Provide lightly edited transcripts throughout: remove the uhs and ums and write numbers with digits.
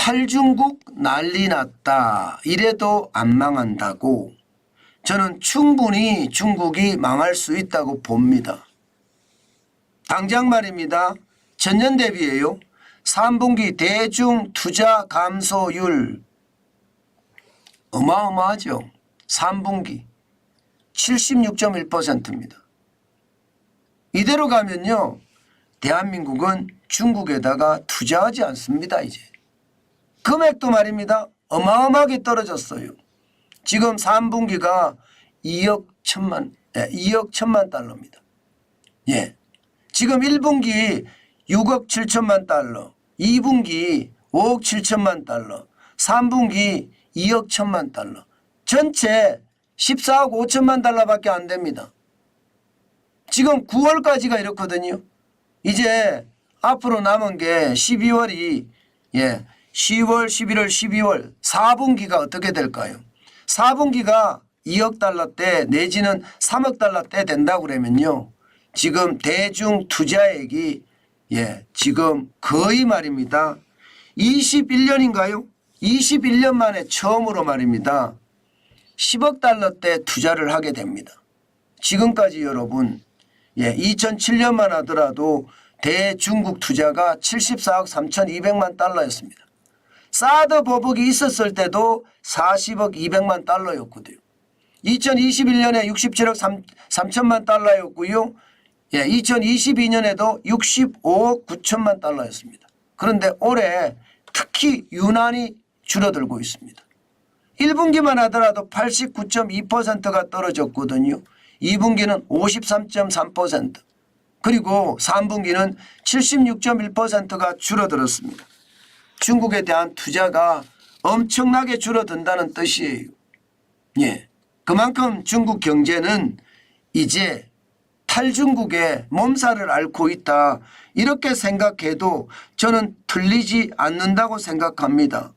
탈중국 난리 났다. 이래도 안 망한다고. 저는 충분히 중국이 망할 수 있다고 봅니다. 당장 말입니다. 전년 대비해요. 3분기 대중 투자 감소율 어마어마하죠. 3분기 76.1%입니다. 이대로 가면요. 대한민국은 중국에다가 투자하지 않습니다. 이제. 금액도 말입니다. 어마어마하게 떨어졌어요. 지금 3분기가 2억 1천만 달러입니다. 예. 지금 1분기 6억 7천만 달러, 2분기 5억 7천만 달러, 3분기 2억 1천만 달러. 전체 14억 5천만 달러밖에 안 됩니다. 지금 9월까지가 이렇거든요. 이제 앞으로 남은 게 12월이 10월, 11월, 12월 4분기가 어떻게 될까요? 4분기가 2억 달러대 내지는 3억 달러대 된다고 그러면요. 지금 대중 투자액이 지금 거의 말입니다. 21년인가요? 21년 만에 처음으로 말입니다. 10억 달러대 투자를 하게 됩니다. 지금까지 여러분 2007년만 하더라도 대중국 투자가 74억 3,200만 달러였습니다. 사드 보복이 있었을 때도 40억 200만 달러였거든요. 2021년에 67억 3천만 달러였고요. 2022년에도 65억 9천만 달러였습니다. 그런데 올해 특히 유난히 줄어들고 있습니다. 1분기만 하더라도 89.2%가 떨어졌거든요. 2분기는 53.3%, 그리고 3분기는 76.1%가 줄어들었습니다. 중국에 대한 투자가 엄청나게 줄어든다는 뜻이에요. 그만큼 중국 경제는 이제 탈중국의 몸살을 앓고 있다. 이렇게 생각해도 저는 틀리지 않는다고 생각합니다.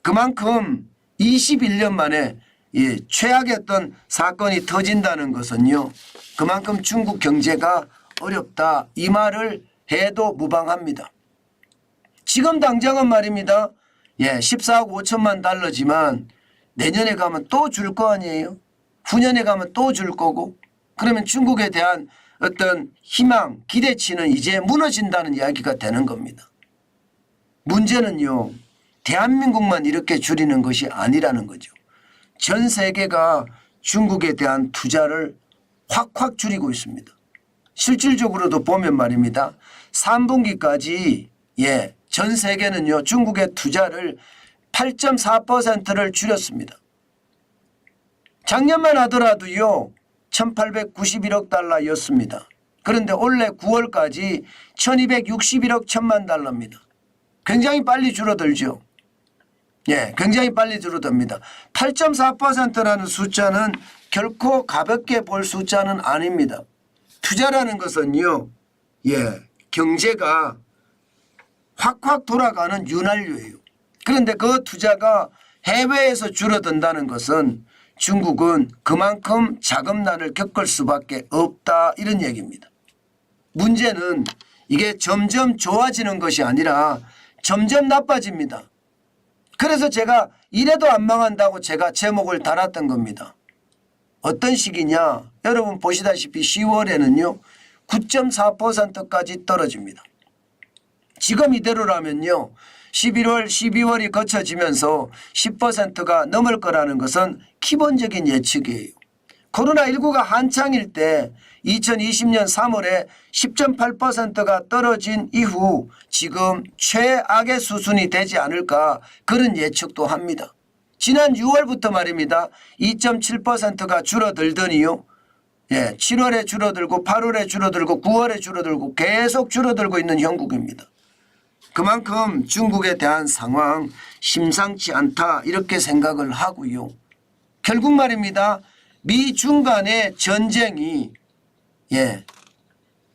그만큼 21년 만에 최악의 어떤 사건이 터진다는 것은요. 그만큼 중국 경제가 어렵다. 이 말을 해도 무방합니다. 지금 당장은 말입니다. 14억 5천만 달러지만 내년에 가면 또 줄 거 아니에요. 후년에 가면 또 줄 거고. 그러면 중국에 대한 어떤 희망, 기대치는 이제 무너진다는 이야기가 되는 겁니다. 문제는요. 대한민국만 이렇게 줄이는 것이 아니라는 거죠. 전 세계가 중국에 대한 투자를 확확 줄이고 있습니다. 실질적으로도 보면 말입니다. 3분기까지 전 세계는요. 중국의 투자를 8.4%를 줄였습니다. 작년만 하더라도요. 1891억 달러였습니다. 그런데 올해 9월까지 1261억 1천만 달러입니다. 굉장히 빨리 줄어들죠. 굉장히 빨리 줄어듭니다. 8.4%라는 숫자는 결코 가볍게 볼 숫자는 아닙니다. 투자라는 것은요. 경제가 확확 돌아가는 윤활유예요. 그런데 그 투자가 해외에서 줄어든다는 것은 중국은 그만큼 자금난을 겪을 수밖에 없다. 이런 얘기입니다. 문제는 이게 점점 좋아지는 것이 아니라 점점 나빠집니다. 그래서 제가 이래도 안 망한다고 제가 제목을 달았던 겁니다. 어떤 식이냐. 여러분 보시다시피 10월에는요. 9.4%까지 떨어집니다. 지금 이대로라면요. 11월, 12월이 거쳐지면서 10%가 넘을 거라는 것은 기본적인 예측이에요. 코로나19가 한창일 때 2020년 3월에 10.8%가 떨어진 이후 지금 최악의 수준이 되지 않을까 그런 예측도 합니다. 지난 6월부터 말입니다. 2.7%가 줄어들더니요. 7월에 줄어들고 8월에 줄어들고 9월에 줄어들고 계속 줄어들고 있는 형국입니다. 그만큼 중국에 대한 상황 심상치 않다 이렇게 생각을 하고요. 결국 말입니다. 미중 간의 전쟁이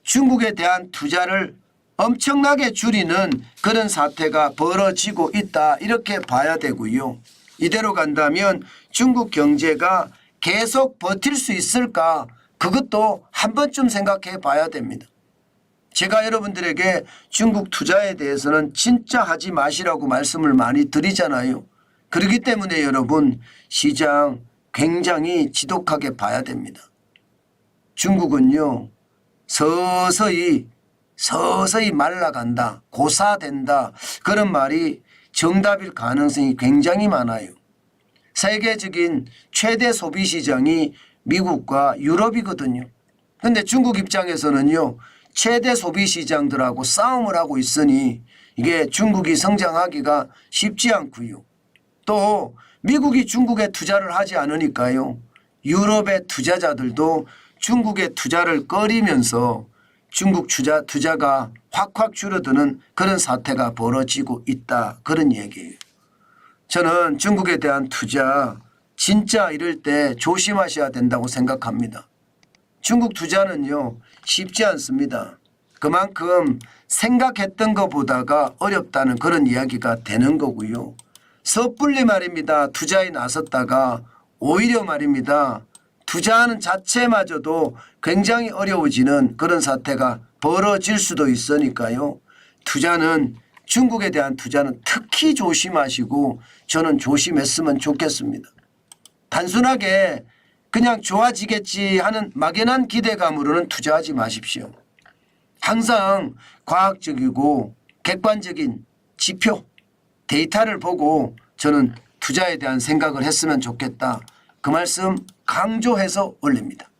중국에 대한 투자를 엄청나게 줄이는 그런 사태가 벌어지고 있다 이렇게 봐야 되고요. 이대로 간다면 중국 경제가 계속 버틸 수 있을까 그것도 한 번쯤 생각해 봐야 됩니다. 제가 여러분들에게 중국 투자에 대해서는 진짜 하지 마시라고 말씀을 많이 드리잖아요. 그렇기 때문에 여러분 시장 굉장히 지독하게 봐야 됩니다. 중국은요 서서히 말라간다, 고사된다, 그런 말이 정답일 가능성이 굉장히 많아요. 세계적인 최대 소비 시장이 미국과 유럽이거든요. 그런데 중국 입장에서는요 최대 소비 시장들하고 싸움을 하고 있으니 이게 중국이 성장하기가 쉽지 않고요. 또 미국이 중국에 투자를 하지 않으니까요 유럽의 투자자들도 중국의 투자를 꺼리면서 중국 투자가 확확 줄어드는 그런 사태가 벌어지고 있다, 그런 얘기예요. 저는 중국에 대한 투자 진짜 이럴 때 조심하셔야 된다고 생각합니다. 중국 투자는요 쉽지 않습니다. 그만큼 생각했던 것보다가 어렵다는 그런 이야기가 되는 거고요. 섣불리 말입니다. 투자에 나섰다가 오히려 말입니다. 투자하는 자체마저도 굉장히 어려워지는 그런 사태가 벌어질 수도 있으니까요. 중국에 대한 투자는 특히 조심하시고 저는 조심했으면 좋겠습니다. 단순하게 그냥 좋아지겠지 하는 막연한 기대감으로는 투자하지 마십시오. 항상 과학적이고 객관적인 지표, 데이터를 보고 저는 투자에 대한 생각을 했으면 좋겠다. 그 말씀 강조해서 올립니다.